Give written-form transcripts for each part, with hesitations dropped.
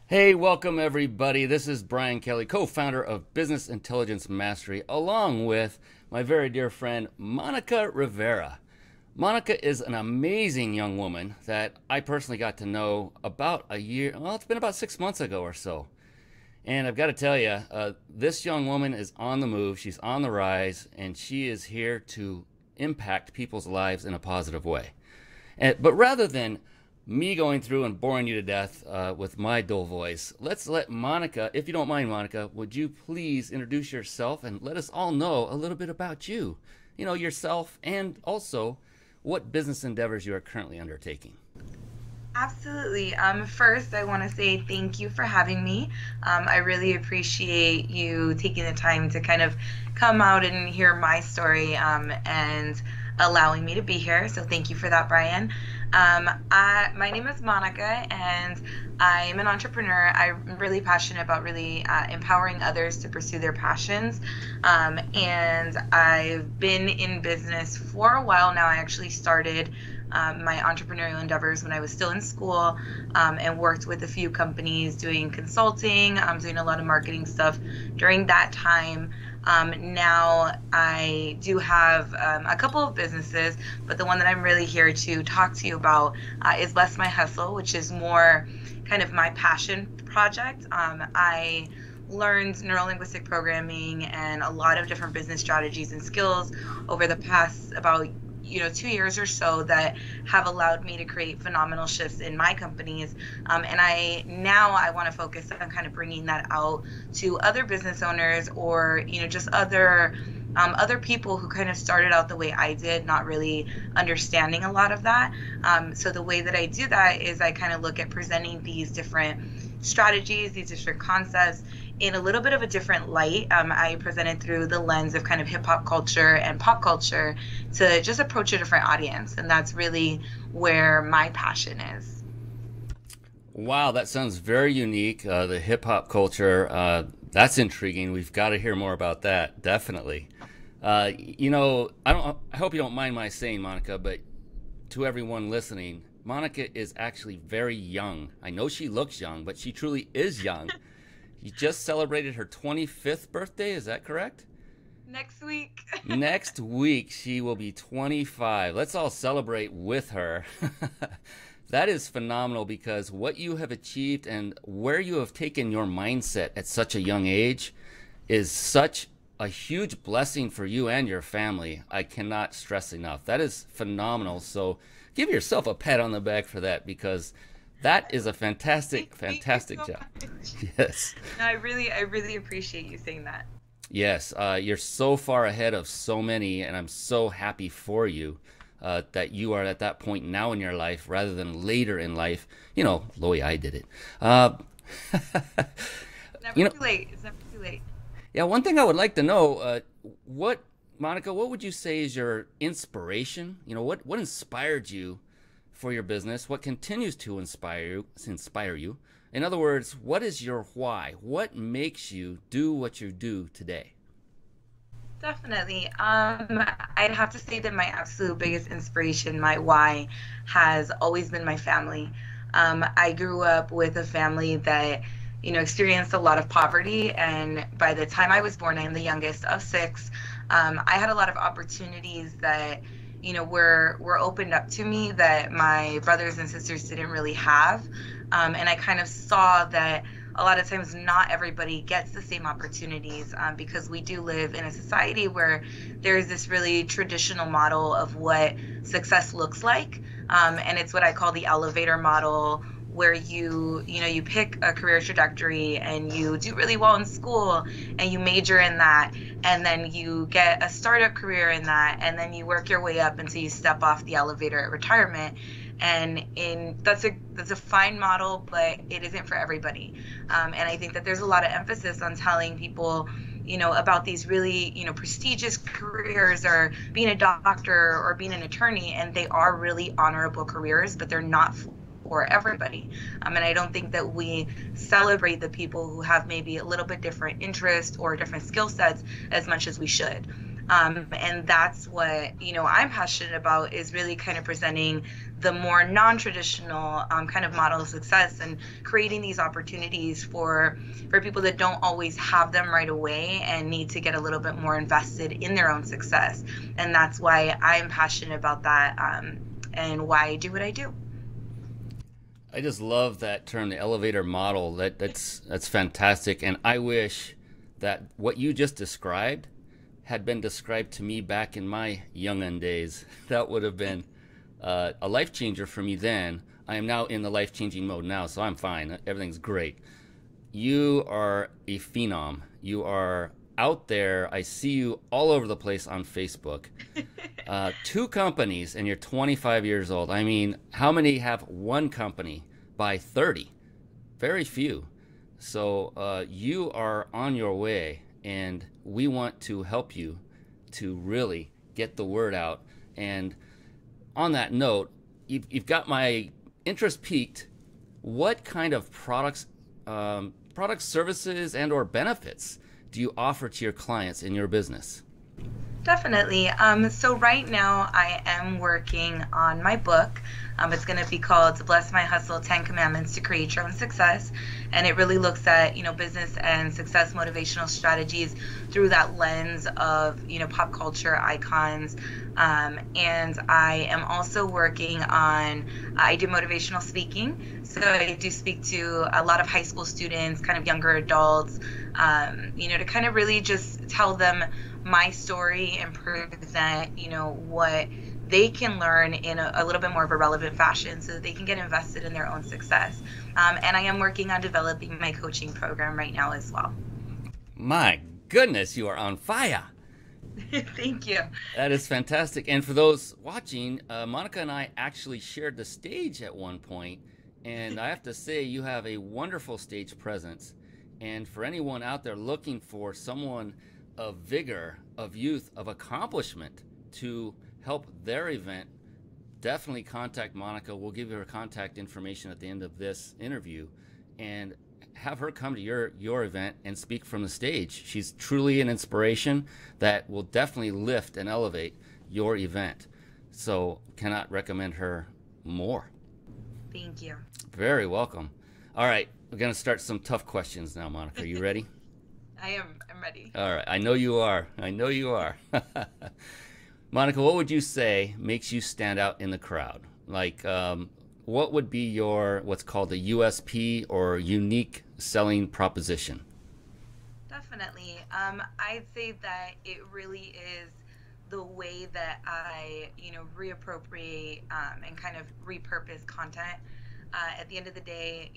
Hey, welcome everybody. This is Brian Kelly, co-founder of Business Intelligence Mastery, along with my very dear friend Monica Rivera. Monica is an amazing young woman that I personally got to know about a year, well, it's been about 6 months ago or so. And I've got to tell you, this young woman is on the move, she's on the rise, and she is here to impact people's lives in a positive way. But rather than me going through and boring you to death with my dull voice, let's let Monica, if you don't mind, Monica, would you please introduce yourself and let us all know a little bit about you? You know, yourself and also what business endeavors you are currently undertaking. Absolutely. First, I want to say thank you for having me. I really appreciate you taking the time to kind of come out and hear my story and allowing me to be here. So thank you for that, Brian. My name is Monica, and I'm an entrepreneur. I'm really passionate about really empowering others to pursue their passions. And I've been in business for a while now. I actually started my entrepreneurial endeavors when I was still in school, and worked with a few companies doing consulting, doing a lot of marketing stuff during that time. Now I do have a couple of businesses, but the one that I'm really here to talk to you about is Less My Hustle, which is more kind of my passion project. I learned neurolinguistic programming and a lot of different business strategies and skills over the past about 2 years or so that have allowed me to create phenomenal shifts in my companies. And I want to focus on kind of bringing that out to other business owners, or just other people who kind of started out the way I did, not really understanding a lot of that. So the way that I do that is I kind of look at presenting these different strategies, these different concepts in a little bit of a different light. I present it through the lens of kind of hip hop culture and pop culture to just approach a different audience. And that's really where my passion is. Wow, that sounds very unique. The hip hop culture, that's intriguing. We've got to hear more about that, definitely. I hope you don't mind my saying, Monica, but to everyone listening, Monica is actually very young. I know she looks young, but she truly is young. You just celebrated her 25th birthday, is that correct? Next week. Next week, she will be 25. Let's all celebrate with her. That is phenomenal, because what you have achieved and where you have taken your mindset at such a young age is such a huge blessing for you and your family. I cannot stress enough. That is phenomenal. So give yourself a pat on the back for that, because that is a fantastic, fantastic job. Yes. No, I really appreciate you saying that. Yes. You're so far ahead of so many, and I'm so happy for you that you are at that point now in your life rather than later in life. You know, the way I did it. Never too late. It's never too late. Yeah, one thing I would like to know, Monica, what would you say is your inspiration? What inspired you for your business? What continues to inspire you? In other words, what is your why? What makes you do what you do today? Definitely. I'd have to say that my absolute biggest inspiration, my why, has always been my family. I grew up with a family that, experienced a lot of poverty, and by the time I was born, I'm the youngest of six. I had a lot of opportunities that, were opened up to me that my brothers and sisters didn't really have. And I kind of saw that a lot of times not everybody gets the same opportunities, because we do live in a society where there's this really traditional model of what success looks like. And it's what I call the elevator model, where you pick a career trajectory and you do really well in school and you major in that, and then you get a startup career in that, and then you work your way up until you step off the elevator at retirement. And that's a fine model, but it isn't for everybody. And I think that there's a lot of emphasis on telling people, about these really, prestigious careers, or being a doctor or being an attorney, and they are really honorable careers, but they're not for everybody. And I don't think that we celebrate the people who have maybe a little bit different interest or different skill sets as much as we should. And that's what, I'm passionate about, is really kind of presenting the more non-traditional kind of model of success, and creating these opportunities for people that don't always have them right away and need to get a little bit more invested in their own success. And that's why I'm passionate about that, and why I do what I do. I just love that term, the elevator model. That's fantastic, and I wish that what you just described had been described to me back in my young'un days. That would have been a life changer for me then. I am now in the life changing mode now, so I'm fine. Everything's great. You are a phenom. You are out there. I see you all over the place on Facebook. Two companies, and you're 25 years old. I mean, how many have one company by 30? Very few. So you are on your way, and we want to help you to really get the word out. And on that note, you've got my interest piqued. What kind of products, services, and or benefits do you offer to your clients in your business? Definitely. So right now I am working on my book. It's going to be called Bless My Hustle, 10 Commandments to Create Your Own Success. And it really looks at, business and success motivational strategies through that lens of, pop culture icons. And I am also working on, I do motivational speaking. So I do speak to a lot of high school students, kind of younger adults, to kind of really just tell them my story and present, what they can learn in a little bit more of a relevant fashion so that they can get invested in their own success. And I am working on developing my coaching program right now as well. My goodness, you are on fire. Thank you. That is fantastic. And for those watching, Monica and I actually shared the stage at one point, and I have to say you have a wonderful stage presence. And for anyone out there looking for someone of vigor, of youth, of accomplishment to help their event, definitely contact Monica. We'll give you her contact information at the end of this interview, and have her come to your event and speak from the stage. She's truly an inspiration that will definitely lift and elevate your event. So cannot recommend her more. Thank you. Very welcome. All right, we're going to start some tough questions now, Monica. Are you ready? I'm ready. All right, I know you are. Monica, what would you say makes you stand out in the crowd? Like, what would be your what's called a USP or unique selling proposition? Definitely. I'd say that it really is the way that I, reappropriate and kind of repurpose content. At the end of the day,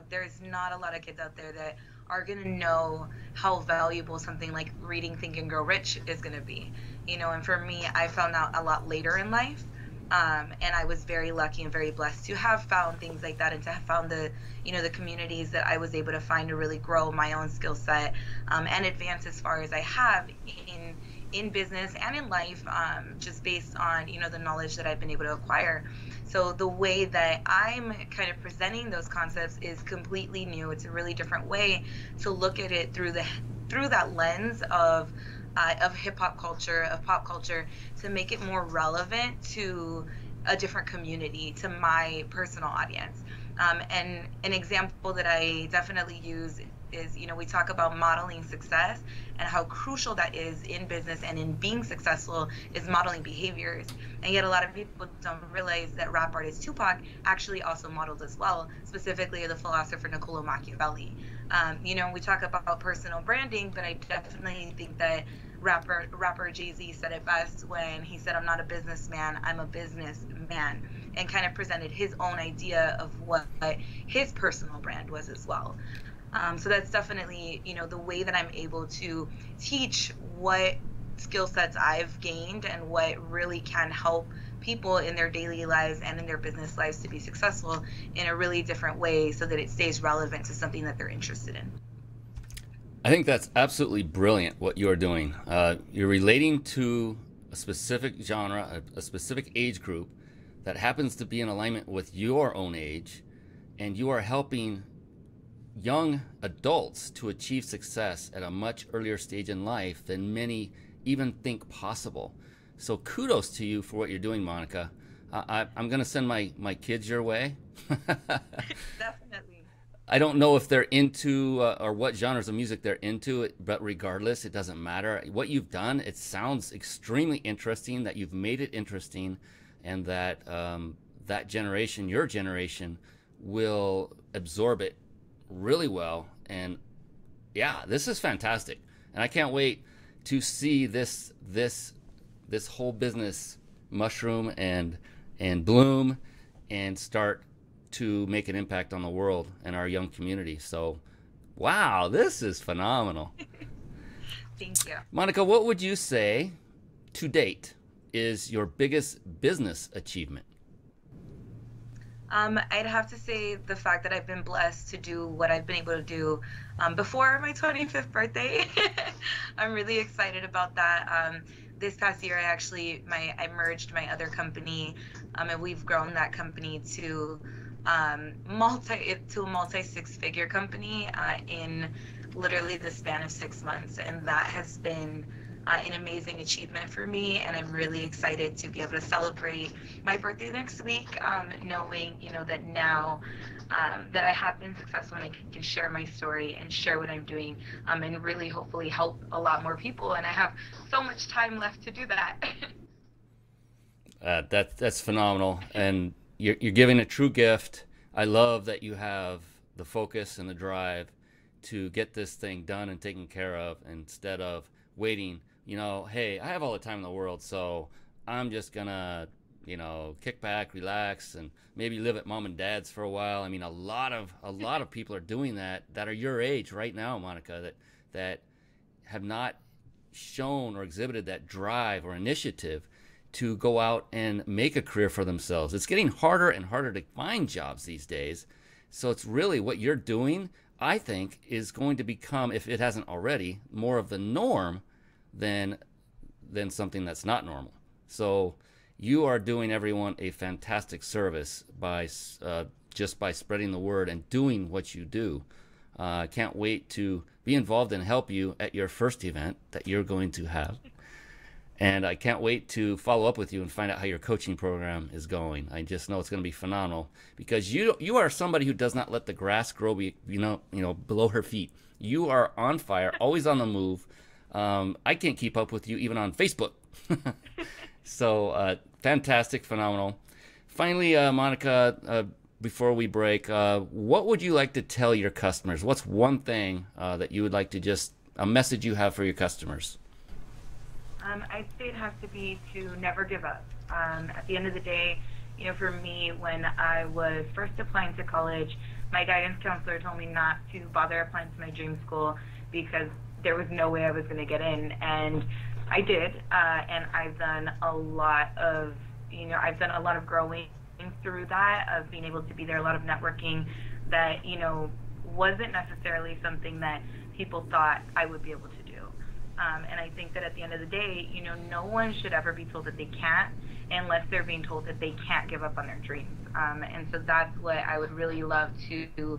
there's not a lot of kids out there that are going to know how valuable something like Reading, Think, and Grow Rich is going to be. And for me, I found out a lot later in life. And I was very lucky and very blessed to have found things like that, and to have found the communities that I was able to find to really grow my own skill set and advance as far as I have in business and in life, just based on, the knowledge that I've been able to acquire. So the way that I'm kind of presenting those concepts is completely new. It's a really different way to look at it through that lens of hip hop culture, of pop culture, to make it more relevant to a different community, to my personal audience. And an example that I definitely use is, we talk about modeling success and how crucial that is in business and in being successful is modeling behaviors. And yet a lot of people don't realize that rap artist Tupac actually also modeled as well, specifically the philosopher Niccolo Machiavelli. We talk about personal branding, but I definitely think that rapper Jay-Z said it best when he said, "I'm not a businessman, I'm a businessman," and kind of presented his own idea of what his personal brand was as well. So that's definitely, the way that I'm able to teach what skill sets I've gained and what really can help people in their daily lives and in their business lives to be successful in a really different way, so that it stays relevant to something that they're interested in. I think that's absolutely brilliant what you're doing. You're relating to a specific genre, a specific age group that happens to be in alignment with your own age, and you are helping young adults to achieve success at a much earlier stage in life than many even think possible. So kudos to you for what you're doing, Monica. I'm going to send my kids your way. Definitely. I don't know if they're into or what genres of music they're into, but regardless, it doesn't matter. What you've done, it sounds extremely interesting. That you've made it interesting, and that that generation, your generation, will absorb it really well. And yeah, this is fantastic, and I can't wait to see this whole business mushroom and bloom and start to make an impact on the world and our young community. So, wow, this is phenomenal. Thank you. Monica, what would you say to date is your biggest business achievement? I'd have to say the fact that I've been blessed to do what I've been able to do before my 25th birthday. I'm really excited about that. This past year, I merged my other company, and we've grown that company to to a multi six-figure company in literally the span of 6 months, and that has been an amazing achievement for me, and I'm really excited to be able to celebrate my birthday next week, knowing, that now that I have been successful and I can share my story and share what I'm doing, and really hopefully help a lot more people, and I have so much time left to do that. That's phenomenal, and you're giving a true gift. I love that you have the focus and the drive to get this thing done and taken care of instead of waiting. Hey, I have all the time in the world, so I'm just gonna, kick back, relax, and maybe live at mom and dad's for a while. I mean, a lot of people are doing that are your age right now, Monica, that have not shown or exhibited that drive or initiative to go out and make a career for themselves. It's getting harder and harder to find jobs these days. So it's really what you're doing, I think, is going to become, if it hasn't already, more of the norm than something that's not normal. So you are doing everyone a fantastic service by just by spreading the word and doing what you do. I can't wait to be involved and help you at your first event that you're going to have. And I can't wait to follow up with you and find out how your coaching program is going. I just know it's going to be phenomenal because you are somebody who does not let the grass grow below her feet. You are on fire, always on the move. I can't keep up with you even on Facebook. So fantastic, phenomenal. Finally, Monica, before we break, what would you like to tell your customers? What's one thing that you would like to a message you have for your customers? I'd say it has to be to never give up. At the end of the day, for me, when I was first applying to college, my guidance counselor told me not to bother applying to my dream school because there was no way I was going to get in. And I did, and I've done a lot of, growing through that, of being able to be there, a lot of networking that, wasn't necessarily something that people thought I would be able to do. And I think that at the end of the day, no one should ever be told that they can't unless they're being told that they can't give up on their dreams. And so that's what I would really love to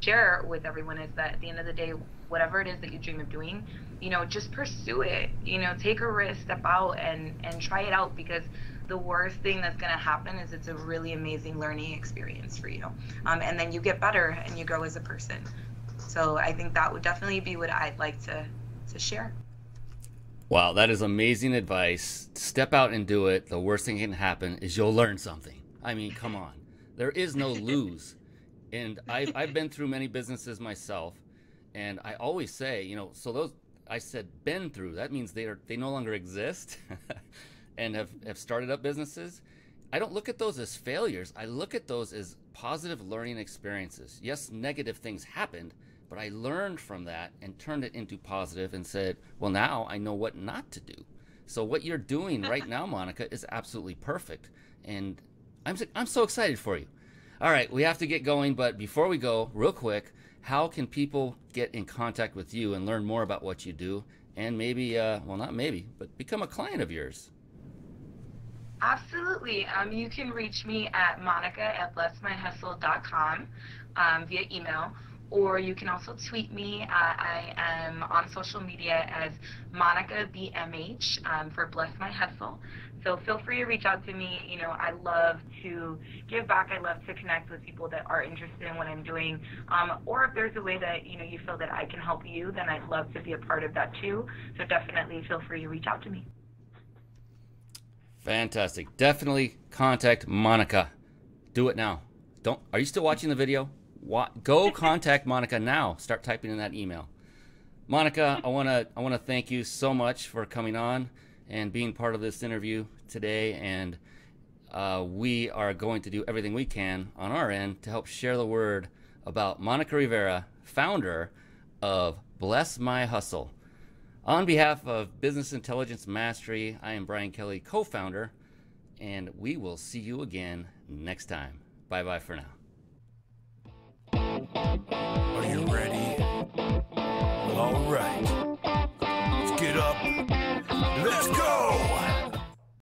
share with everyone, is that at the end of the day, whatever it is that you dream of doing, just pursue it. Take a risk, step out and try it out, because the worst thing that's going to happen is it's a really amazing learning experience for you. And then you get better and you grow as a person. So I think that would definitely be what I'd like to share. Wow, that is amazing advice. Step out and do it. The worst thing that can happen is you'll learn something. I mean, come on. There is no lose. And I've been through many businesses myself, and I always say, so those I said been through, that means they no longer exist and have started up businesses. I don't look at those as failures. I look at those as positive learning experiences. Yes, negative things happened, but I learned from that and turned it into positive and said, well, now I know what not to do. So what you're doing right now, Monica, is absolutely perfect. And I'm so excited for you. All right, we have to get going. But before we go, real quick, how can people get in contact with you and learn more about what you do? And maybe, well, not maybe, but become a client of yours. Absolutely. You can reach me at monica@blessmyhustle.com via email, or you can also tweet me. I am on social media as Monica BMH for Bless My Hustle. So feel free to reach out to me. You know, I love to give back. I love to connect with people that are interested in what I'm doing. Or if there's a way that, you know, you feel that I can help you, then I'd love to be a part of that too. So definitely feel free to reach out to me. Fantastic. Definitely contact Monica. Do it now. Don't. Are you still watching the video? Go contact Monica now. Start typing in that email. Monica, I wanna thank you so much for coming on and being part of this interview today. And we are going to do everything we can on our end to help share the word about Monica Rivera, founder of Bless My Hustle. On behalf of Business Intelligence Mastery, I am Brian Kelly, co-founder, and we will see you again next time. Bye-bye for now. Are you ready? Well, all right. Let's get up.